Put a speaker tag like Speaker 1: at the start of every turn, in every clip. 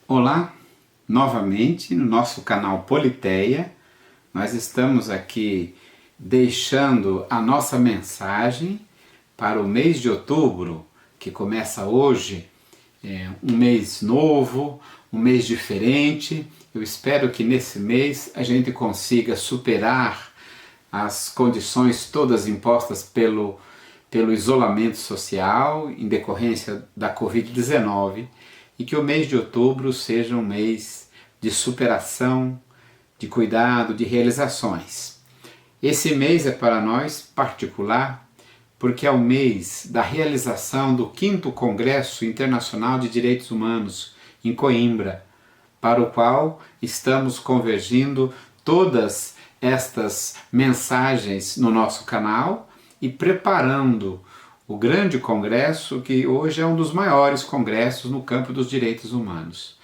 Speaker 1: Olá, novamente no nosso canal Politeia. Nós estamos aqui deixando a nossa mensagem para o mês de outubro, que começa hoje, um mês novo, um mês diferente. Eu espero que nesse mês a gente consiga superar as condições todas impostas pelo isolamento social em decorrência da Covid-19 e que o mês de outubro seja um mês de superação, de cuidado, de realizações. Esse mês é para nós particular porque é o mês da realização do 5º Congresso Internacional de Direitos Humanos em Coimbra, para o qual estamos convergindo todas estas mensagens no nosso canal e preparando o grande congresso, que hoje é um dos maiores congressos no campo dos direitos humanos.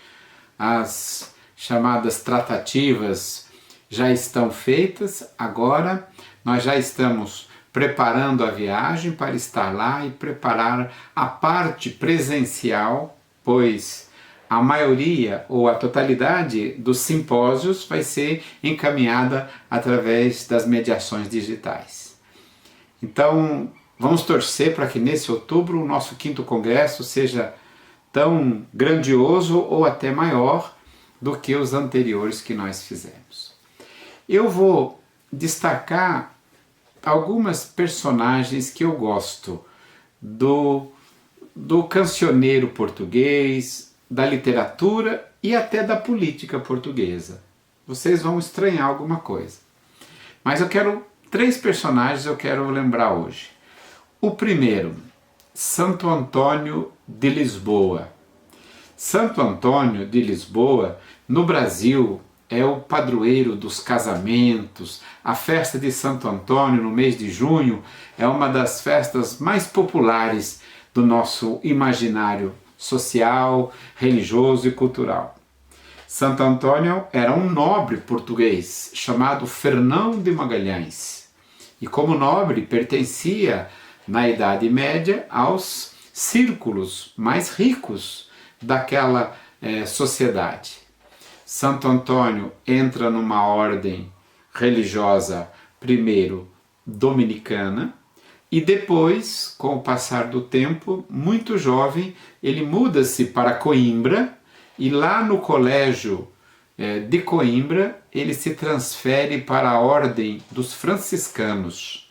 Speaker 1: As chamadas tratativas já estão feitas, agora nós já estamos preparando a viagem para estar lá e preparar a parte presencial, pois a maioria ou a totalidade dos simpósios vai ser encaminhada através das mediações digitais. Então, vamos torcer para que nesse outubro o nosso 5º Congresso seja tão grandioso ou até maior do que os anteriores que nós fizemos. Eu vou destacar algumas personagens que eu gosto do cancioneiro português, da literatura e até da política portuguesa. Vocês vão estranhar alguma coisa. Mas três personagens eu quero lembrar hoje. O primeiro, Santo Antônio de Lisboa. Santo Antônio de Lisboa, no Brasil, é o padroeiro dos casamentos. A festa de Santo Antônio, no mês de junho, é uma das festas mais populares do nosso imaginário social, religioso e cultural. Santo Antônio era um nobre português chamado Fernão de Magalhães. E como nobre, pertencia, na Idade Média, aos círculos mais ricos daquela sociedade. Santo Antônio entra numa ordem religiosa, primeiro dominicana, e depois, com o passar do tempo, muito jovem, ele muda-se para Coimbra, e lá no colégio de Coimbra, ele se transfere para a ordem dos franciscanos.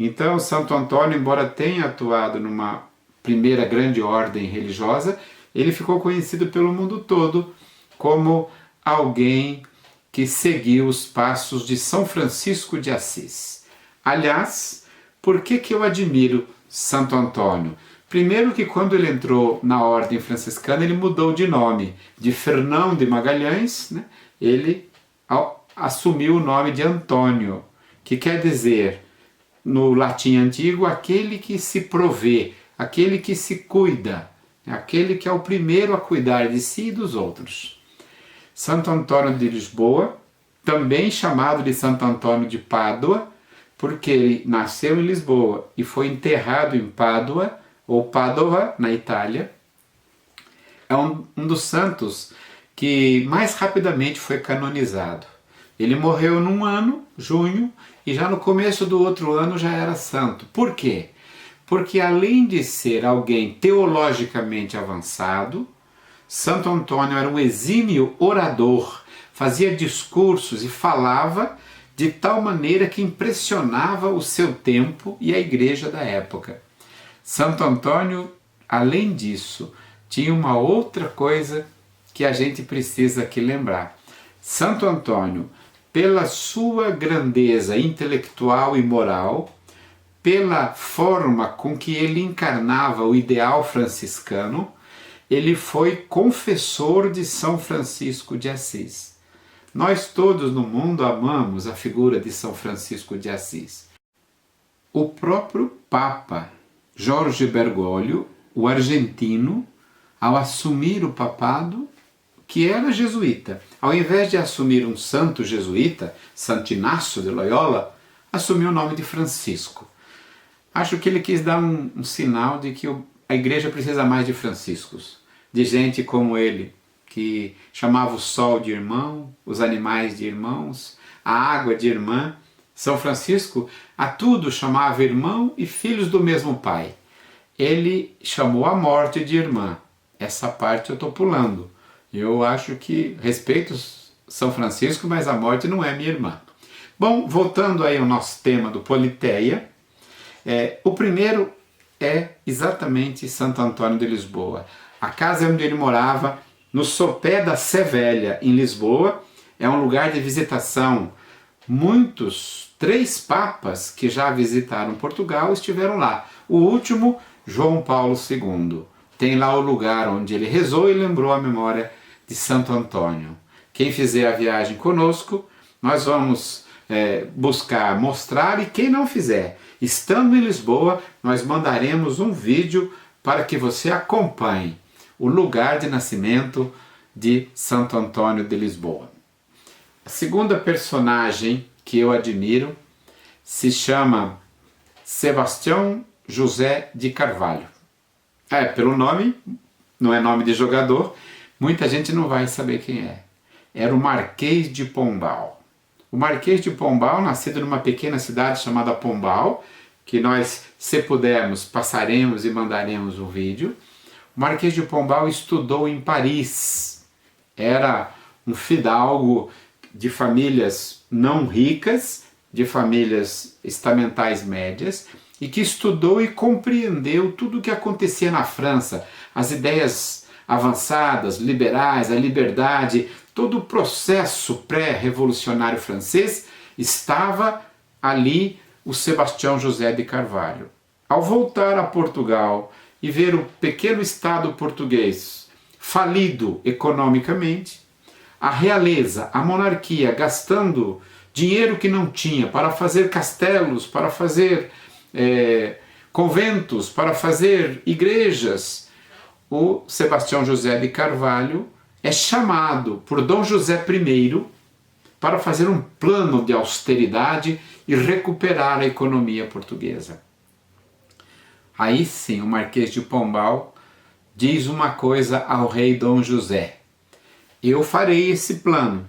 Speaker 1: Então, Santo Antônio, embora tenha atuado numa primeira grande ordem religiosa, ele ficou conhecido pelo mundo todo como alguém que seguiu os passos de São Francisco de Assis. Aliás, por que eu admiro Santo Antônio? Primeiro que quando ele entrou na ordem franciscana, ele mudou de nome. De Fernão de Magalhães, né, ele assumiu o nome de Antônio, que quer dizer, no latim antigo, aquele que se provê, aquele que se cuida, aquele que é o primeiro a cuidar de si e dos outros. Santo Antônio de Lisboa, também chamado de Santo Antônio de Pádua, porque ele nasceu em Lisboa e foi enterrado em Pádua, ou Pádua, na Itália. É um dos santos que mais rapidamente foi canonizado. Ele morreu num ano, junho, e já no começo do outro ano já era santo. Por quê? Porque além de ser alguém teologicamente avançado, Santo Antônio era um exímio orador, fazia discursos e falava de tal maneira que impressionava o seu tempo e a igreja da época. Santo Antônio, além disso, tinha uma outra coisa que a gente precisa aqui lembrar. Santo Antônio, pela sua grandeza intelectual e moral, pela forma com que ele encarnava o ideal franciscano, ele foi confessor de São Francisco de Assis. Nós todos no mundo amamos a figura de São Francisco de Assis. O próprio Papa Jorge Bergoglio, o argentino, ao assumir o papado, que era jesuíta, ao invés de assumir um santo jesuíta, Santo Inácio de Loyola, assumiu o nome de Francisco. Acho que ele quis dar um sinal de que a igreja precisa mais de franciscos, de gente como ele, que chamava o sol de irmão, os animais de irmãos, a água de irmã. São Francisco a tudo chamava irmão e filhos do mesmo pai. Ele chamou a morte de irmã. Essa parte eu estou pulando. Eu acho que respeito São Francisco, mas a morte não é minha irmã. Bom, voltando aí ao nosso tema do Politeia, o primeiro é exatamente Santo Antônio de Lisboa. A casa onde ele morava, no sopé da Sé Velha, em Lisboa, é um lugar de visitação. Muitos, 3 papas que já visitaram Portugal estiveram lá. O último, João Paulo II. Tem lá o lugar onde ele rezou e lembrou a memória de Santo Antônio. Quem fizer a viagem conosco, nós vamos buscar mostrar, e quem não fizer, estando em Lisboa, nós mandaremos um vídeo para que você acompanhe o lugar de nascimento de Santo Antônio de Lisboa. A segunda personagem que eu admiro se chama Sebastião José de Carvalho. Pelo nome, não é nome de jogador, muita gente não vai saber quem é. Era o Marquês de Pombal. O Marquês de Pombal, nascido numa pequena cidade chamada Pombal, que nós, se pudermos, passaremos e mandaremos um vídeo. O Marquês de Pombal estudou em Paris. Era um fidalgo de famílias não ricas, de famílias estamentais médias, e que estudou e compreendeu tudo o que acontecia na França, as ideias avançadas, liberais, a liberdade, todo o processo pré-revolucionário francês. Estava ali o Sebastião José de Carvalho. Ao voltar a Portugal e ver o pequeno Estado português falido economicamente, a realeza, a monarquia gastando dinheiro que não tinha para fazer castelos, para fazer conventos, para fazer igrejas, o Sebastião José de Carvalho é chamado por Dom José I para fazer um plano de austeridade e recuperar a economia portuguesa. Aí sim, o Marquês de Pombal diz uma coisa ao rei Dom José: eu farei esse plano,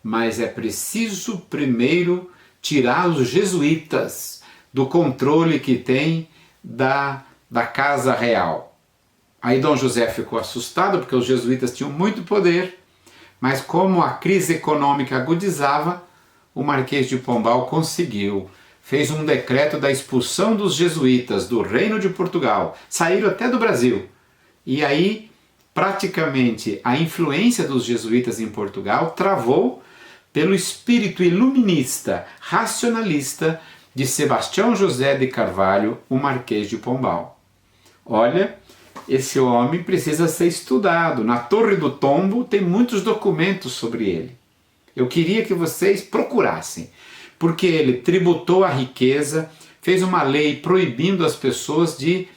Speaker 1: mas é preciso primeiro tirar os jesuítas do controle que tem da Casa Real. Aí Dom José ficou assustado, porque os jesuítas tinham muito poder, mas como a crise econômica agudizava, o Marquês de Pombal conseguiu. Fez um decreto da expulsão dos jesuítas do Reino de Portugal. Saíram até do Brasil. E aí, praticamente, a influência dos jesuítas em Portugal travou pelo espírito iluminista, racionalista de Sebastião José de Carvalho, o Marquês de Pombal. Olha, esse homem precisa ser estudado. Na Torre do Tombo tem muitos documentos sobre ele. Eu queria que vocês procurassem, porque ele tributou a riqueza, fez uma lei proibindo as pessoas de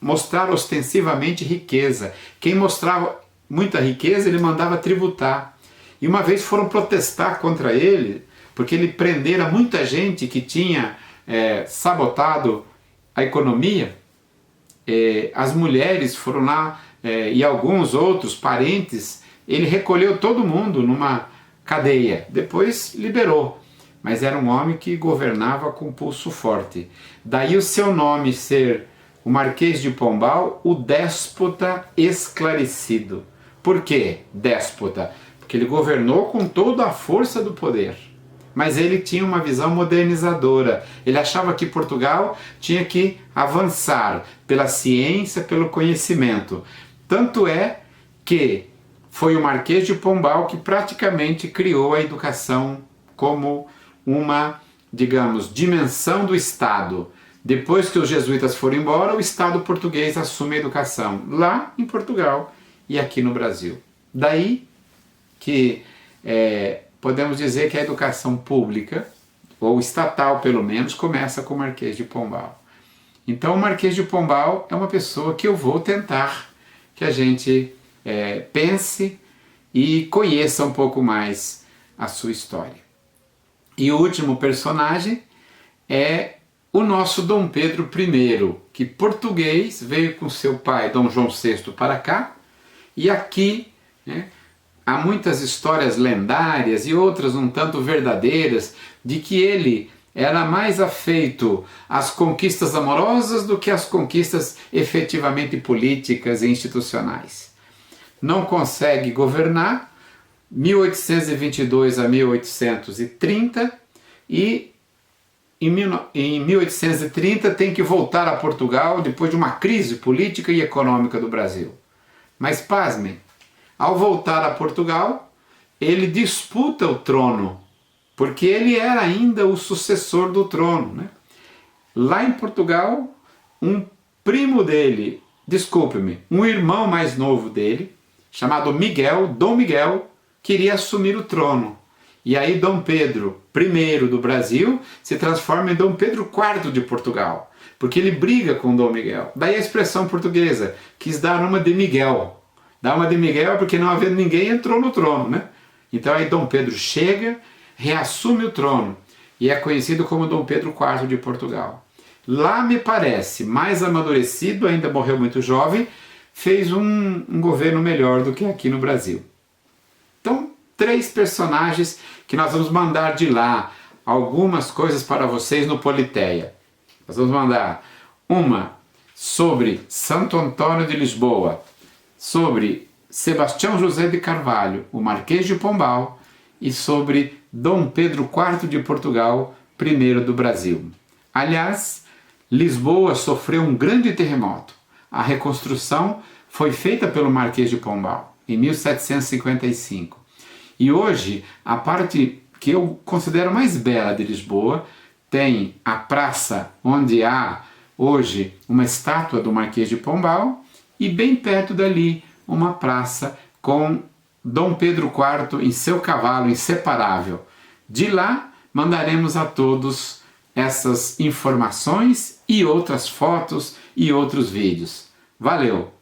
Speaker 1: mostrar ostensivamente riqueza. Quem mostrava muita riqueza, ele mandava tributar. E uma vez foram protestar contra ele, porque ele prendera muita gente que tinha sabotado a economia. As mulheres foram lá e alguns outros parentes, ele recolheu todo mundo numa cadeia, depois liberou, mas era um homem que governava com pulso forte. Daí o seu nome ser o Marquês de Pombal, o déspota esclarecido. Por que déspota? Porque ele governou com toda a força do poder, mas ele tinha uma visão modernizadora. Ele achava que Portugal tinha que avançar pela ciência, pelo conhecimento. Tanto é que foi o Marquês de Pombal que praticamente criou a educação como uma, digamos, dimensão do Estado. Depois que os jesuítas foram embora, o Estado português assume a educação, lá em Portugal e aqui no Brasil. Daí que podemos dizer que a educação pública, ou estatal pelo menos, começa com o Marquês de Pombal. Então o Marquês de Pombal é uma pessoa que eu vou tentar que a gente pense e conheça um pouco mais a sua história. E o último personagem é o nosso Dom Pedro I, que português, veio com seu pai Dom João VI para cá, E aqui, né, há muitas histórias lendárias e outras um tanto verdadeiras de que ele era mais afeito às conquistas amorosas do que às conquistas efetivamente políticas e institucionais. Não consegue governar 1822 a 1830 e em 1830 tem que voltar a Portugal depois de uma crise política e econômica do Brasil. Mas pasmem, ao voltar a Portugal, ele disputa o trono, porque ele era ainda o sucessor do trono, né? Lá em Portugal, um primo dele, desculpe-me, um irmão mais novo dele, chamado Miguel, Dom Miguel, queria assumir o trono. E aí Dom Pedro I do Brasil se transforma em Dom Pedro IV de Portugal, porque ele briga com Dom Miguel. Daí a expressão portuguesa, quis dar uma de Miguel. Dá uma de Miguel porque não havendo ninguém entrou no trono, né? Então aí Dom Pedro chega, reassume o trono e é conhecido como Dom Pedro IV de Portugal. Lá me parece, mais amadurecido, ainda morreu muito jovem, fez um governo melhor do que aqui no Brasil. Então, 3 personagens que nós vamos mandar de lá algumas coisas para vocês no Politeia. Nós vamos mandar uma sobre Santo Antônio de Lisboa, sobre Sebastião José de Carvalho, o Marquês de Pombal, e sobre Dom Pedro IV de Portugal, primeiro do Brasil. Aliás, Lisboa sofreu um grande terremoto. A reconstrução foi feita pelo Marquês de Pombal, em 1755. E hoje, a parte que eu considero mais bela de Lisboa tem a praça onde há hoje uma estátua do Marquês de Pombal e bem perto dali uma praça com Dom Pedro IV em seu cavalo inseparável. De lá mandaremos a todos essas informações e outras fotos e outros vídeos. Valeu!